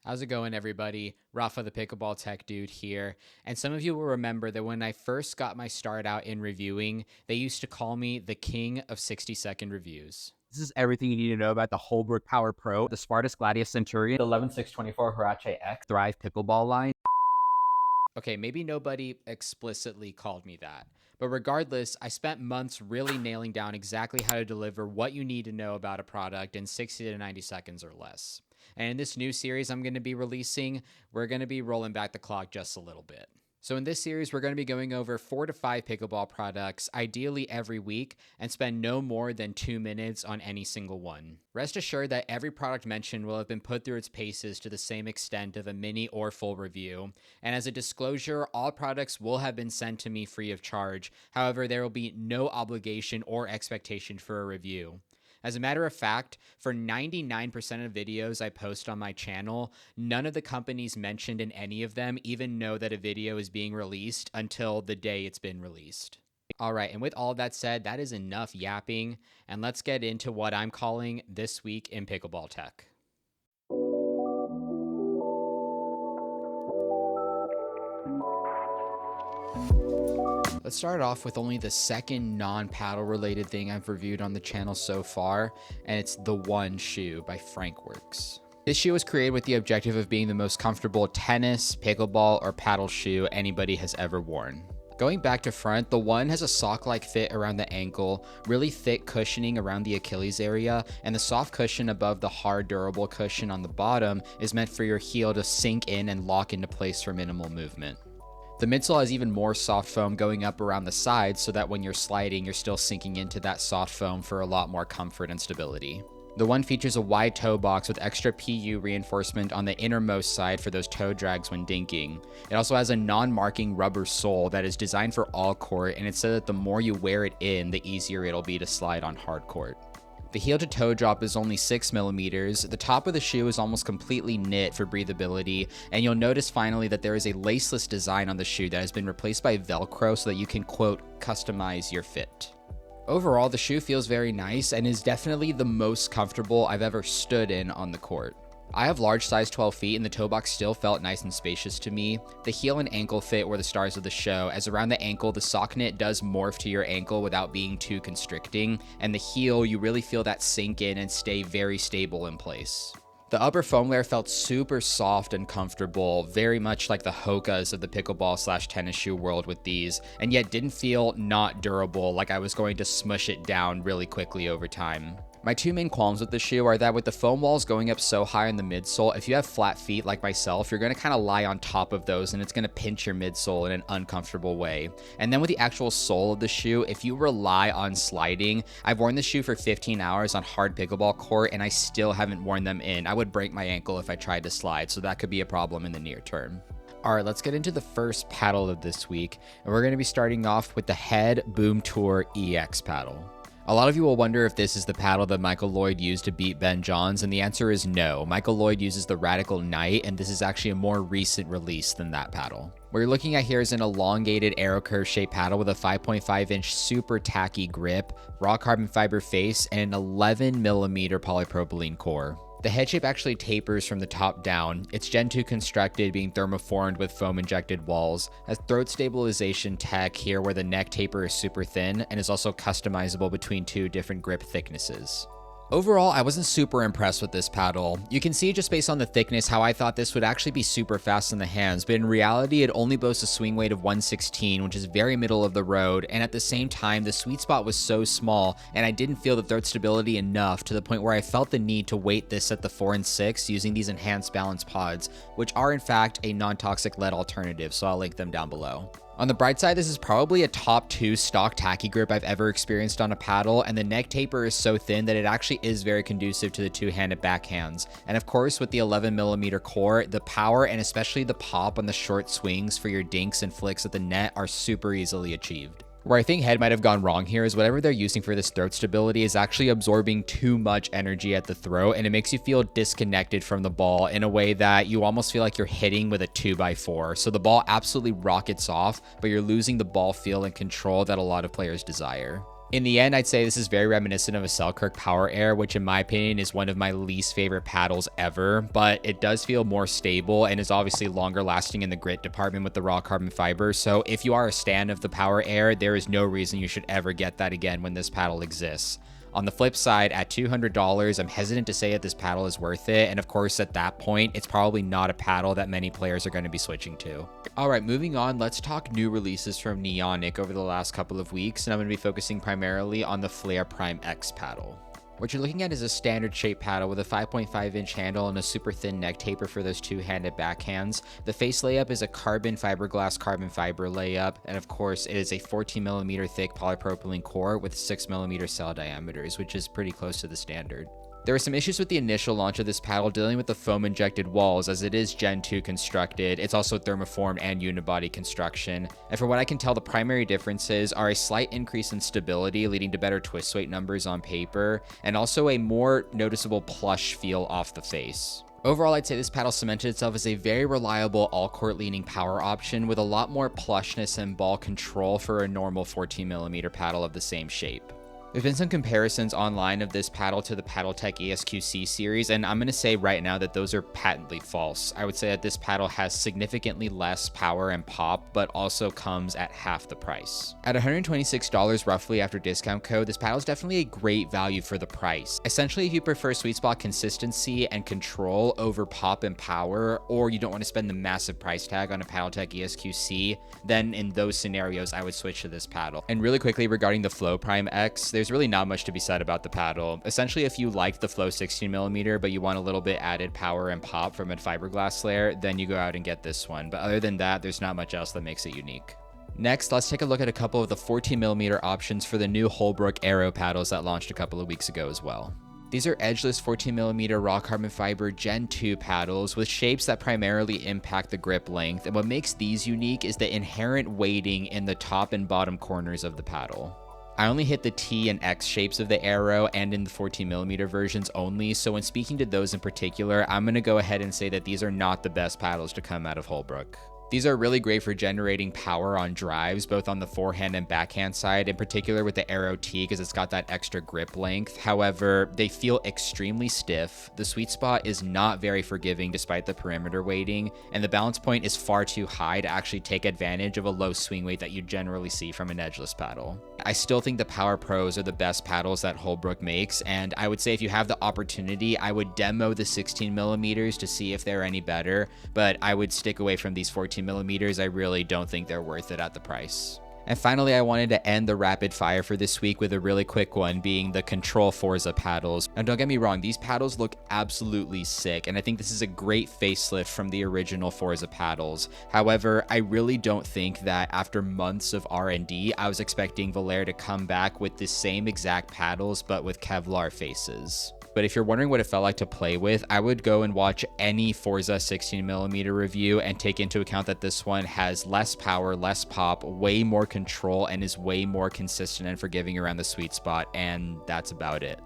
How's it going, everybody? Rafa, the Pickleball Tech Dude here. And some of you will remember that when I first got my start out in reviewing, they used to call me the king of 60-second reviews. This is everything you need to know about the Holbrook Power Pro, the Spartus Gladius Centurion, the 11624 Huarache X Thrive Pickleball line. Okay, maybe nobody explicitly called me that. But regardless, I spent months really nailing down exactly how to deliver what you need to know about a product in 60 to 90 seconds or less. And in this new series I'm going to be releasing, we're going to be rolling back the clock just a little bit. So in this series, we're going to be going over 4 to 5 pickleball products, ideally every week, and spend no more than 2 minutes on any single one. Rest assured that every product mentioned will have been put through its paces to the same extent of a mini or full review. And as a disclosure, all products will have been sent to me free of charge. However, there will be no obligation or expectation for a review. As a matter of fact, for 99% of videos I post on my channel, none of the companies mentioned in any of them even know that a video is being released until the day it's been released. All right, and with all of that said, that is enough yapping, and let's get into what I'm calling This Week in Pickleball Tech. Let's start off with only the second non-paddle related thing I've reviewed on the channel so far, and it's the One shoe by Frankworks. This shoe was created with the objective of being the most comfortable tennis, pickleball, or paddle shoe anybody has ever worn. Going back to front, the One has a sock-like fit around the ankle, really thick cushioning around the Achilles area, and the soft cushion above the hard, durable cushion on the bottom is meant for your heel to sink in and lock into place for minimal movement. The midsole has even more soft foam going up around the sides so that when you're sliding, you're still sinking into that soft foam for a lot more comfort and stability. The One features a wide toe box with extra PU reinforcement on the innermost side for those toe drags when dinking. It also has a non-marking rubber sole that is designed for all court, and it's said that the more you wear it in, the easier it'll be to slide on hard court. The heel to toe drop is only 6 millimeters. The top of the shoe is almost completely knit for breathability, and you'll notice finally that there is a laceless design on the shoe that has been replaced by Velcro so that you can, quote, customize your fit. Overall, the shoe feels very nice and is definitely the most comfortable I've ever stood in on the court. I have large size 12 feet and the toe box still felt nice and spacious to me. The heel and ankle fit were the stars of the show, as around the ankle the sock knit does morph to your ankle without being too constricting, and the heel you really feel that sink in and stay very stable in place. The upper foam layer felt super soft and comfortable, very much like the Hokas of the pickleball / tennis shoe world with these, and yet didn't feel not durable, like I was going to smush it down really quickly over time. My two main qualms with the shoe are that with the foam walls going up so high in the midsole, if you have flat feet like myself, you're going to kind of lie on top of those and it's going to pinch your midsole in an uncomfortable way. And then with the actual sole of the shoe, if you rely on sliding, I've worn the shoe for 15 hours on hard pickleball court and I still haven't worn them in. I would break my ankle if I tried to slide, so that could be a problem in the near term. All right, let's get into the first paddle of this week, and we're going to be starting off with the Head Boom Tour EX paddle. A lot of you will wonder if this is the paddle that Michael Lloyd used to beat Ben Johns, and the answer is no. Michael Lloyd uses the Radical Knight, and this is actually a more recent release than that paddle. What you're looking at here is an elongated arrow curve shaped paddle with a 5.5-inch super tacky grip, raw carbon fiber face, and an 11 millimeter polypropylene core. The head shape actually tapers from the top down. It's Gen 2 constructed, being thermoformed with foam injected walls. Has throat stabilization tech here where the neck taper is super thin and is also customizable between 2 different grip thicknesses. Overall, I wasn't super impressed with this paddle. You can see just based on the thickness how I thought this would actually be super fast in the hands, but in reality it only boasts a swing weight of 116, which is very middle of the road, and at the same time the sweet spot was so small and I didn't feel the throat stability enough to the point where I felt the need to weight this at the 4 and 6 using these enhanced balance pods, which are in fact a non-toxic lead alternative, so I'll link them down below. On the bright side, this is probably a top 2 stock tacky grip I've ever experienced on a paddle, and the neck taper is so thin that it actually is very conducive to the two-handed backhands. And of course, with the 11 millimeter core, the power and especially the pop on the short swings for your dinks and flicks at the net are super easily achieved. Where I think Head might have gone wrong here is whatever they're using for this throat stability is actually absorbing too much energy at the throat, and it makes you feel disconnected from the ball in a way that you almost feel like you're hitting with a 2x4. So the ball absolutely rockets off, but you're losing the ball feel and control that a lot of players desire. In the end, I'd say this is very reminiscent of a Selkirk Power Air, which in my opinion is one of my least favorite paddles ever, but it does feel more stable and is obviously longer lasting in the grit department with the raw carbon fiber. So if you are a stan of the Power Air, there is no reason you should ever get that again when this paddle exists. On the flip side, at $200, I'm hesitant to say that this paddle is worth it, and of course at that point, it's probably not a paddle that many players are going to be switching to. Alright, moving on, let's talk new releases from Neonic over the last couple of weeks, and I'm going to be focusing primarily on the Flare Prime X paddle. What you're looking at is a standard shape paddle with a 5.5-inch handle and a super thin neck taper for those two-handed backhands. The face layup is a carbon fiberglass carbon fiber layup, and of course it is a 14mm thick polypropylene core with 6mm cell diameters, which is pretty close to the standard. There were some issues with the initial launch of this paddle dealing with the foam injected walls, as it is Gen 2 constructed. It's also thermoformed and unibody construction. And from what I can tell, the primary differences are a slight increase in stability, leading to better twist weight numbers on paper, and also a more noticeable plush feel off the face. Overall, I'd say this paddle cemented itself as a very reliable all-court leaning power option with a lot more plushness and ball control for a normal 14mm paddle of the same shape. There's been some comparisons online of this paddle to the Paddletech ESQC series, and I'm going to say right now that those are patently false. I would say that this paddle has significantly less power and pop, but also comes at half the price. At $126 roughly after discount code, this paddle is definitely a great value for the price. Essentially, if you prefer sweet spot consistency and control over pop and power, or you don't want to spend the massive price tag on a Paddletech ESQC, then in those scenarios, I would switch to this paddle. And really quickly regarding the Flow Prime X, there's really not much to be said about the paddle. Essentially, if you like the Flow 16mm, but you want a little bit added power and pop from a fiberglass layer, then you go out and get this one. But other than that, there's not much else that makes it unique. Next, let's take a look at a couple of the 14mm options for the new Holbrook Aero paddles that launched a couple of weeks ago as well. These are edgeless 14mm raw carbon fiber Gen 2 paddles with shapes that primarily impact the grip length, and what makes these unique is the inherent weighting in the top and bottom corners of the paddle. I only hit the T and X shapes of the Aero and in the 14mm versions only, so when speaking to those in particular, I'm going to go ahead and say that these are not the best paddles to come out of Holbrook. These are really great for generating power on drives, both on the forehand and backhand side, in particular with the Aero T because it's got that extra grip length. However, they feel extremely stiff. The sweet spot is not very forgiving despite the perimeter weighting, and the balance point is far too high to actually take advantage of a low swing weight that you generally see from an edgeless paddle. I still think the Power Pros are the best paddles that Holbrook makes, and I would say if you have the opportunity, I would demo the 16mm to see if they're any better, but I would stick away from these 14mm. I really don't think they're worth it at the price. And finally, I wanted to end the rapid fire for this week with a really quick one, being the CTRL Forza paddles. Now don't get me wrong, these paddles look absolutely sick, and I think this is a great facelift from the original Forza paddles. However, I really don't think that after months of R&D, I was expecting Volair to come back with the same exact paddles, but with Kevlar faces. But if you're wondering what it felt like to play with, I would go and watch any Forza 16mm review and take into account that this one has less power, less pop, way more control, and is way more consistent and forgiving around the sweet spot, and that's about it.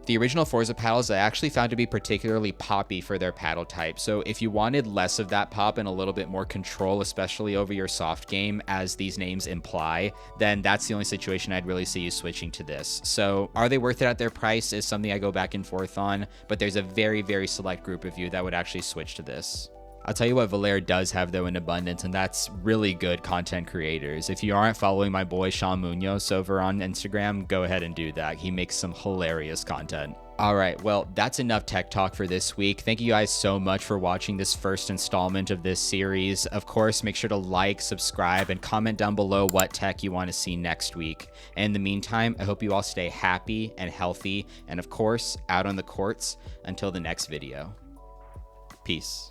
The original Forza paddles I actually found to be particularly poppy for their paddle type, so if you wanted less of that pop and a little bit more control, especially over your soft game, as these names imply, then that's the only situation I'd really see you switching to this. So are they worth it at their price is something I go back and forth on, but there's a very, very select group of you that would actually switch to this. I'll tell you what Volair does have though in abundance, and that's really good content creators. If you aren't following my boy Sean Munoz over on Instagram, go ahead and do that. He makes some hilarious content. All right, well, that's enough tech talk for this week. Thank you guys so much for watching this first installment of this series. Of course, make sure to like, subscribe, and comment down below what tech you want to see next week. And in the meantime, I hope you all stay happy and healthy, and of course, out on the courts until the next video. Peace.